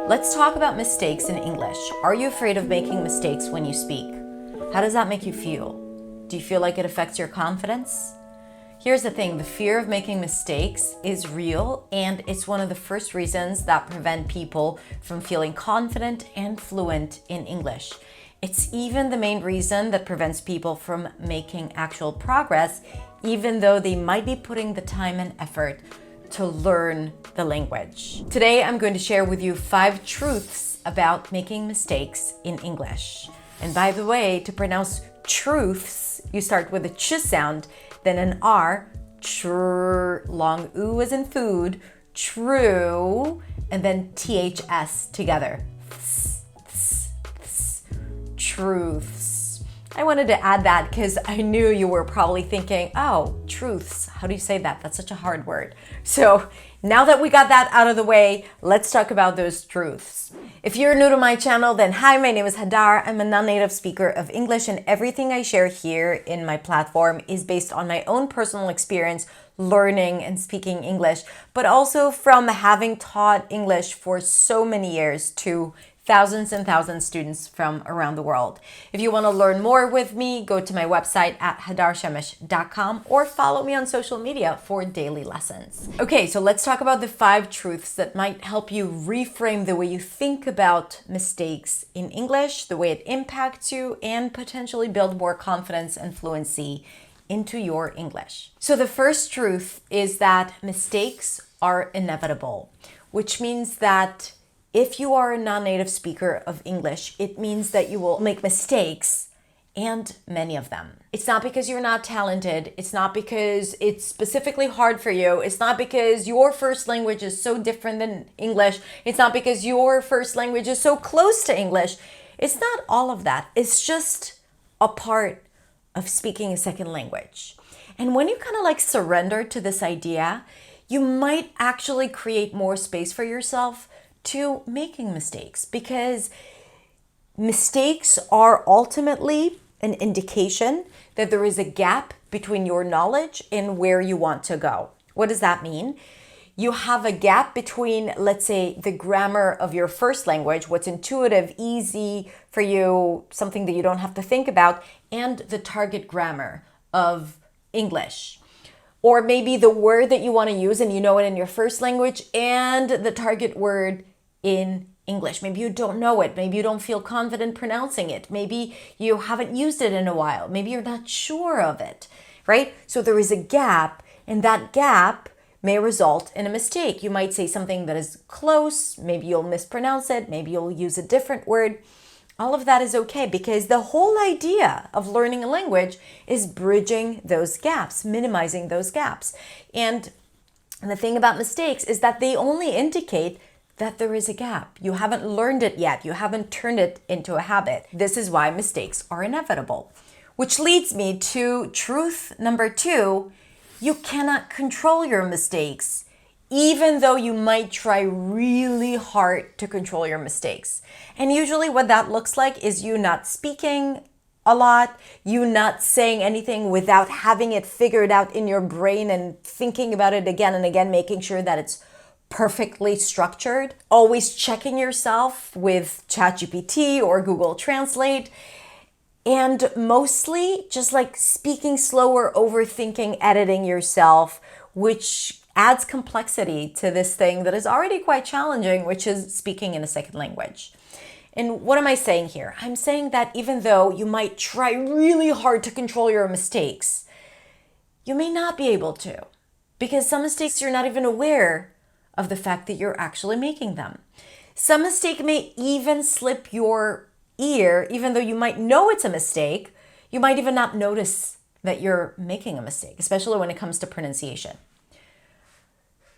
Let's talk about mistakes in English. Are you afraid of making mistakes when you speak? How does that make you feel? Do you feel like it affects your confidence? Here's the thing, the fear of making mistakes is real, and it's one of the first reasons that prevent people from feeling confident and fluent in English. It's even the main reason that prevents people from making actual progress, even though they might be putting the time and effort to learn the language. Today, I'm going to share with you 5 truths about making mistakes in English. And by the way, to pronounce truths, you start with a ch sound, then an R, tr, long oo as in food, true, and then THS together. Truths. I wanted to add that because I knew you were probably thinking, oh, truths, how do you say that? That's such a hard word. So now that we got that out of the way, let's talk about those truths. If you're new to my channel, then hi, my name is Hadar. I'm a non-native speaker of English, and everything I share here in my platform is based on my own personal experience learning and speaking English, but also from having taught English for so many years to thousands and thousands of students from around the world. If you want to learn more with me, go to my website at hadarshemesh.com or follow me on social media for daily lessons. Okay, so let's talk about the 5 truths that might help you reframe the way you think about mistakes in English, the way it impacts you, and potentially build more confidence and fluency into your English. So the first truth is that mistakes are inevitable, which means that if you are a non-native speaker of English, it means that you will make mistakes, and many of them. It's not because you're not talented. It's not because it's specifically hard for you. It's not because your first language is so different than English. It's not because your first language is so close to English. It's not all of that. It's just a part of speaking a second language. And when you kind of like surrender to this idea, you might actually create more space for yourself to making mistakes, because mistakes are ultimately an indication that there is a gap between your knowledge and where you want to go. What does that mean? You have a gap between, let's say, the grammar of your first language, what's intuitive, easy for you, something that you don't have to think about, and the target grammar of English. Or maybe the word that you want to use and you know it in your first language and the target word in English. Maybe you don't know it. Maybe you don't feel confident pronouncing it. Maybe you haven't used it in a while. Maybe you're not sure of it, right? So there is a gap, and that gap may result in a mistake. You might say something that is close. Maybe you'll mispronounce it. Maybe you'll use a different word. All of that is okay, because the whole idea of learning a language is bridging those gaps, minimizing those gaps. And the thing about mistakes is that they only indicate that there is a gap. You haven't learned it yet. You haven't turned it into a habit. This is why mistakes are inevitable. Which leads me to truth number 2. You cannot control your mistakes, even though you might try really hard to control your mistakes. And usually what that looks like is you not speaking a lot, you not saying anything without having it figured out in your brain and thinking about it again and again, making sure that it's perfectly structured, always checking yourself with ChatGPT or Google Translate, and mostly just like speaking slower, overthinking, editing yourself, which adds complexity to this thing that is already quite challenging, which is speaking in a second language. And what am I saying here? I'm saying that even though you might try really hard to control your mistakes, you may not be able to, because some mistakes you're not even aware of the fact that you're actually making them. Some mistake may even slip your ear, even though you might know it's a mistake. You might even not notice that you're making a mistake, especially when it comes to pronunciation.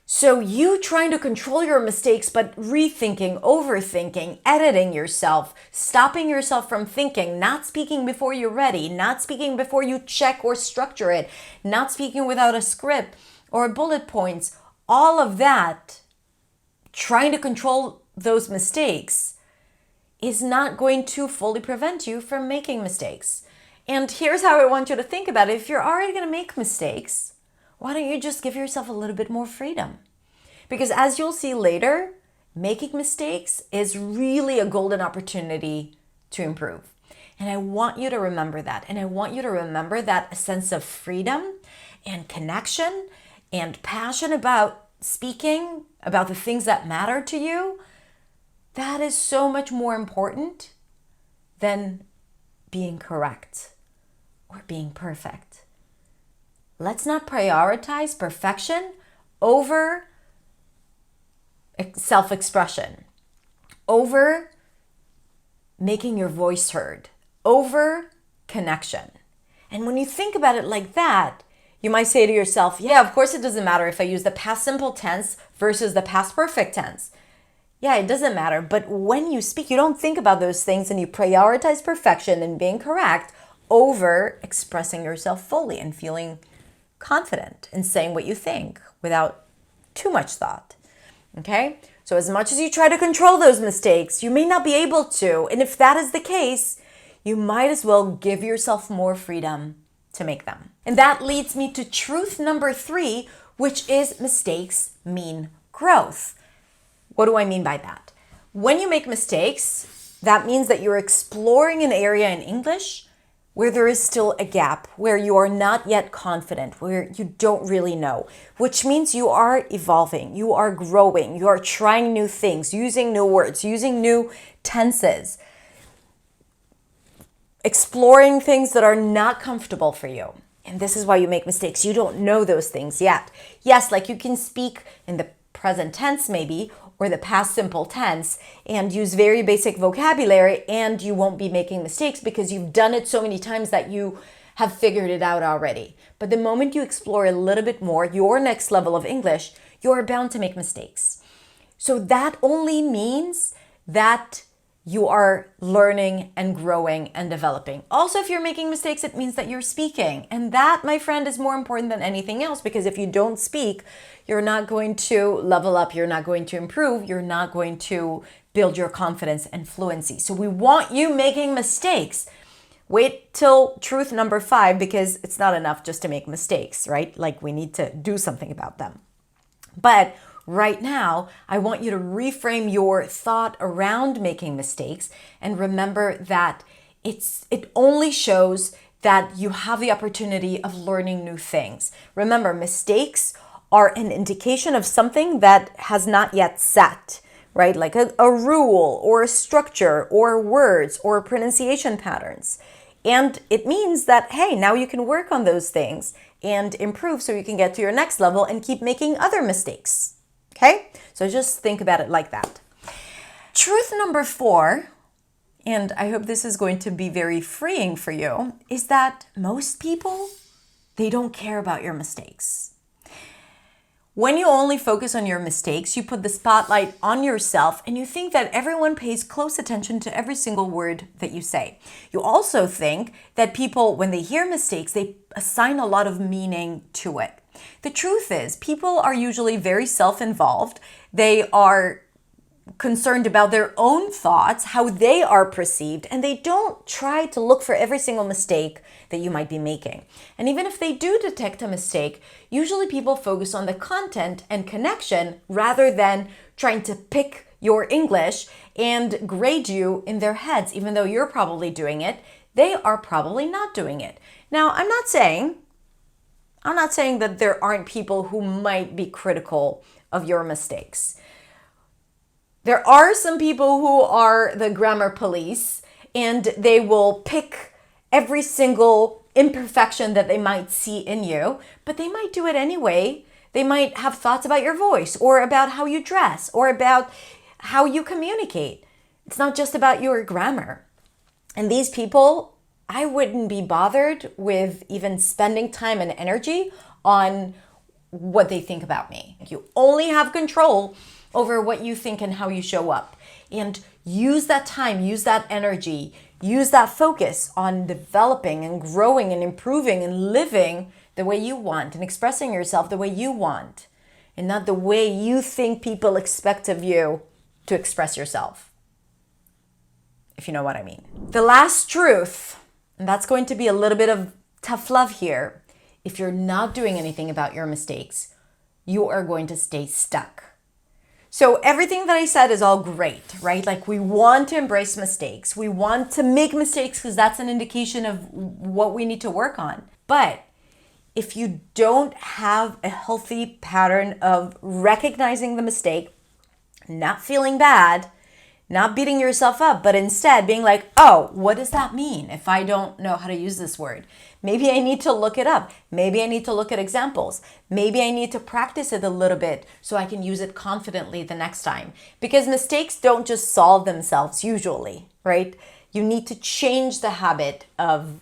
So you trying to control your mistakes, but rethinking, overthinking, editing yourself, stopping yourself from thinking, not speaking before you're ready, not speaking before you check or structure it, not speaking without a script or bullet points, all of that, trying to control those mistakes is not going to fully prevent you from making mistakes. And here's how I want you to think about it. If you're already going to make mistakes, why don't you just give yourself a little bit more freedom? Because as you'll see later, making mistakes is really a golden opportunity to improve. And I want you to remember that. And I want you to remember that a sense of freedom and connection and passion about speaking, about the things that matter to you, that is so much more important than being correct or being perfect. Let's not prioritize perfection over self-expression, over making your voice heard, over connection. And when you think about it like that, you might say to yourself, yeah, of course it doesn't matter if I use the past simple tense versus the past perfect tense. Yeah, it doesn't matter. But when you speak, you don't think about those things and you prioritize perfection and being correct over expressing yourself fully and feeling confident and saying what you think without too much thought. Okay? So as much as you try to control those mistakes, you may not be able to. And if that is the case, you might as well give yourself more freedom to make them. And that leads me to truth number 3, which is mistakes mean growth. What do I mean by that? When you make mistakes, that means that you're exploring an area in English where there is still a gap, where you are not yet confident, where you don't really know, which means you are evolving, you are growing, you are trying new things, using new words, using new tenses, exploring things that are not comfortable for you. And this is why you make mistakes. You don't know those things yet. Yes, like you can speak in the present tense maybe, or the past simple tense, and use very basic vocabulary, and you won't be making mistakes because you've done it so many times that you have figured it out already. But the moment you explore a little bit more, your next level of English, you're bound to make mistakes. So that only means that you are learning and growing and developing. Also, if you're making mistakes, it means that you're speaking. And that, my friend, is more important than anything else, because if you don't speak, you're not going to level up, you're not going to improve, you're not going to build your confidence and fluency. So we want you making mistakes. Wait till truth number 5, because it's not enough just to make mistakes, right? Like we need to do something about them. But right now, I want you to reframe your thought around making mistakes and remember that it only shows that you have the opportunity of learning new things. Remember, mistakes are an indication of something that has not yet set, right? Like a rule or a structure or words or pronunciation patterns. And it means that, hey, now you can work on those things and improve so you can get to your next level and keep making other mistakes. Okay? So just think about it like that. Truth number 4, and I hope this is going to be very freeing for you, is that most people, they don't care about your mistakes. When you only focus on your mistakes, you put the spotlight on yourself and you think that everyone pays close attention to every single word that you say. You also think that people, when they hear mistakes, they assign a lot of meaning to it. The truth is, people are usually very self-involved. They are concerned about their own thoughts, how they are perceived, and they don't try to look for every single mistake that you might be making. And even if they do detect a mistake, usually people focus on the content and connection rather than trying to pick your English and grade you in their heads. Even though you're probably doing it, they are probably not doing it. Now, I'm not saying that there aren't people who might be critical of your mistakes. There are some people who are the grammar police, and they will pick every single imperfection that they might see in you, but they might do it anyway. They might have thoughts about your voice or about how you dress or about how you communicate. It's not just about your grammar. And these people, I wouldn't be bothered with even spending time and energy on what they think about me. You only have control over what you think and how you show up. And use that time, use that energy, use that focus on developing and growing and improving and living the way you want and expressing yourself the way you want and not the way you think people expect of you to express yourself, if you know what I mean. The last truth, and that's going to be a little bit of tough love here. If you're not doing anything about your mistakes, you are going to stay stuck. So everything that I said is all great, right? Like we want to embrace mistakes. We want to make mistakes because that's an indication of what we need to work on. But if you don't have a healthy pattern of recognizing the mistake, not feeling bad, not beating yourself up, but instead being like, oh, what does that mean if I don't know how to use this word? Maybe I need to look it up. Maybe I need to look at examples. Maybe I need to practice it a little bit so I can use it confidently the next time. Because mistakes don't just solve themselves usually, right? You need to change the habit of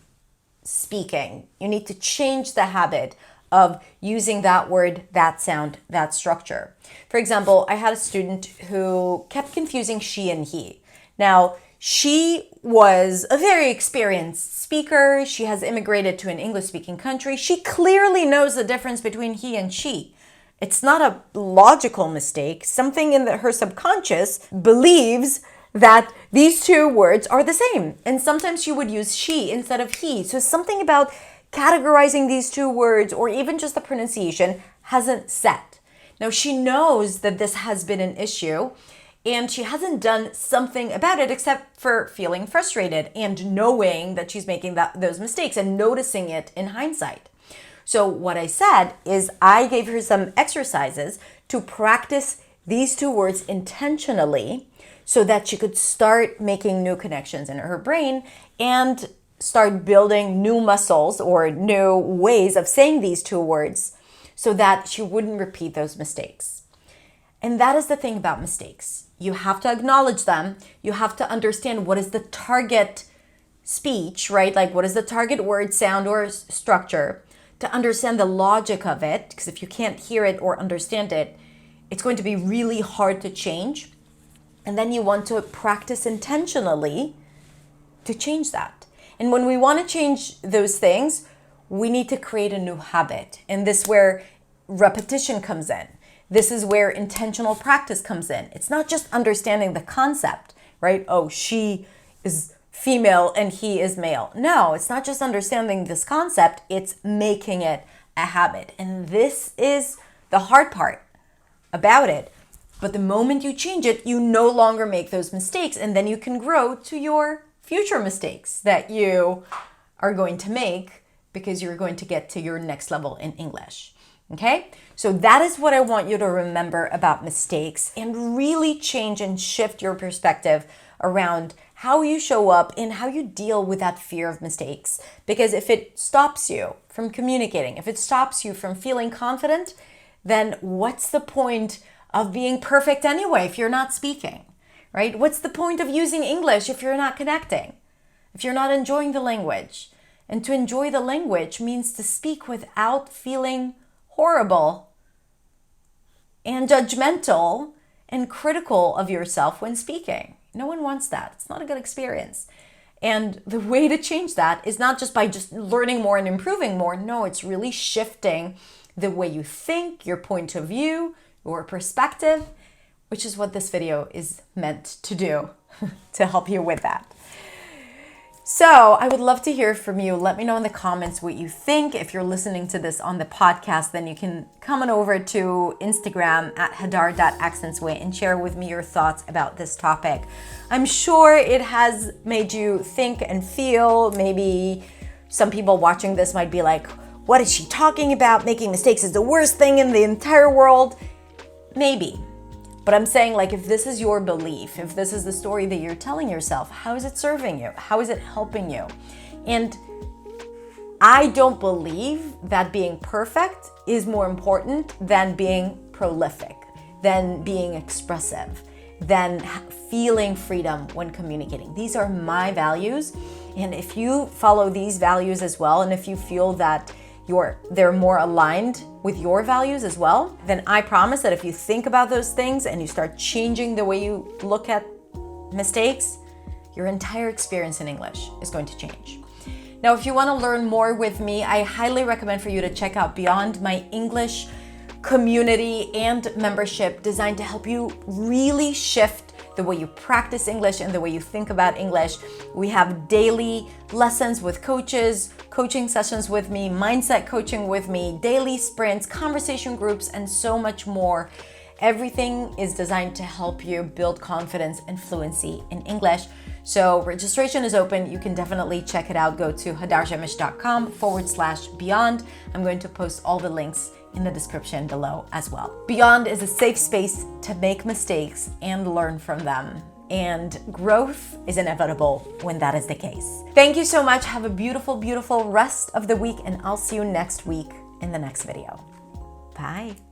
speaking. You need to change the habit of using that word, that sound, that structure. For example, I had a student who kept confusing she and he. Now, she was a very experienced speaker. She has immigrated to an English-speaking country. She clearly knows the difference between he and she. It's not a logical mistake. Something in her subconscious believes that these two words are the same. And sometimes she would use she instead of he. So something about categorizing these two words or even just the pronunciation hasn't set. Now she knows that this has been an issue and she hasn't done something about it except for feeling frustrated and knowing that she's making those mistakes and noticing it in hindsight. So what I said is I gave her some exercises to practice these two words intentionally so that she could start making new connections in her brain and start building new muscles or new ways of saying these two words so that she wouldn't repeat those mistakes. And that is the thing about mistakes. You have to acknowledge them. You have to understand what is the target speech, right? Like what is the target word, sound, or structure to understand the logic of it. Because if you can't hear it or understand it, it's going to be really hard to change. And then you want to practice intentionally to change that. And when we want to change those things, we need to create a new habit. And this is where repetition comes in. This is where intentional practice comes in. It's not just understanding the concept, right? Oh, she is female and he is male. No, it's not just understanding this concept. It's making it a habit. And this is the hard part about it. But the moment you change it, you no longer make those mistakes. And then you can grow to your future mistakes that you are going to make because you're going to get to your next level in English. Okay? So that is what I want you to remember about mistakes and really change and shift your perspective around how you show up and how you deal with that fear of mistakes. Because if it stops you from communicating, if it stops you from feeling confident, then what's the point of being perfect anyway if you're not speaking? Right? What's the point of using English if you're not connecting? If you're not enjoying the language? And to enjoy the language means to speak without feeling horrible and judgmental and critical of yourself when speaking. No one wants that. It's not a good experience. And the way to change that is not just by just learning more and improving more. No, it's really shifting the way you think, your point of view, your perspective, which is what this video is meant to do, to help you with that. So I would love to hear from you. Let me know in the comments what you think. If you're listening to this on the podcast, then you can come on over to Instagram at hadar.accentsway and share with me your thoughts about this topic. I'm sure it has made you think and feel. Maybe some people watching this might be like, what is she talking about? Making mistakes is the worst thing in the entire world. Maybe. But I'm saying, like, if this is your belief, if this is the story that you're telling yourself, how is it serving you? How is it helping you? And I don't believe that being perfect is more important than being prolific, than being expressive, than feeling freedom when communicating. These are my values. And if you follow these values as well, and if you feel that they're more aligned with your values as well, then I promise that if you think about those things and you start changing the way you look at mistakes, your entire experience in English is going to change. Now, if you want to learn more with me, I highly recommend for you to check out Beyond, my English community and membership designed to help you really shift the way you practice English and the way you think about English. We have daily lessons with coaches, coaching sessions with me, mindset coaching with me, daily sprints, conversation groups, and so much more. Everything is designed to help you build confidence and fluency in English. So registration is open. You can definitely check it out. Go to hadarjamish.com/beyond. I'm going to post all the links in the description below as well. Beyond is a safe space to make mistakes and learn from them. And growth is inevitable when that is the case. Thank you so much. Have a beautiful, beautiful rest of the week, and I'll see you next week in the next video. Bye.